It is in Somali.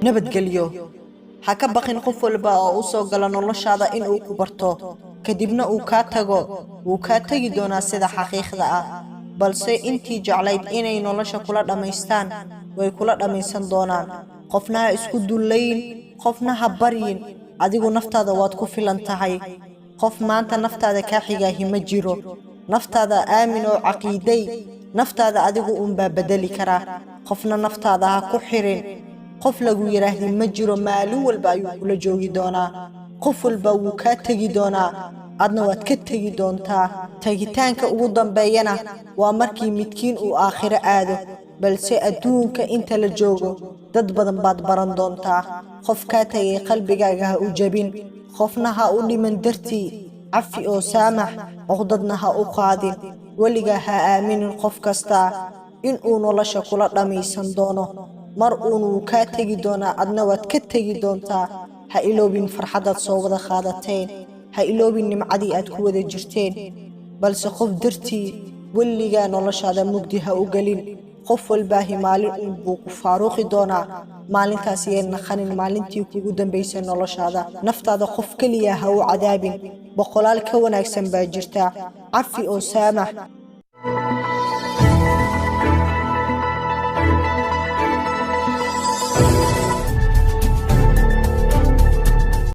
nabadgelyo ha ka baqin qof walba oo u soo gala noloshaada in uu ku barto kadibna uu ka tago uu ka tagi doonaa sida xaqiiqda ah balse intii jeclayd inay nolosha kula dhamaystaan way kula dhamaysan doonaan qofna ha isku dullayn qofna ha baryin adigu naftaada waad ku filan tahay qof maanta naftaada ka xigaahi ma jiro naftaada aamin oo caqiiday naftaada adigu baa bedeli kara qofna naftaada ha ku xirin qof lagu yiraahdo ma jiro maalin walba ayuu kula joogi doonaa qof walba wuu ka tagi doonaa adna waad ka tagi doontaa tagitaanka ugu dambeeyana waa markii midkiin uu aakhiro aado balse adduunka inta la joogo dad badan baad baran doontaa qof ka tagay qalbigaaga ha u jabin qofna ha u dhiman dartii cafi oo saamax uqdadna ha u qaadin weliga ha aaminin qof kasta in uu nolosha kula dhamaysan doono mar uu ka tagi doonaa adna waad ka tagi doontaa ha iloobin farxadaad soo wada qaadateen ha iloobin nimcadii aad ku wada jirteen balse qof dartii weliga noloshaada mugdi ha u galin qof walba maalin uu ku faaruqi doonaa maalintaas yeena khanin maalintii kugu dambeysay noloshaada naftaada qof kaliya ha u cadaabin boqolaal ka wanaagsan baa jirta cafi oo saamax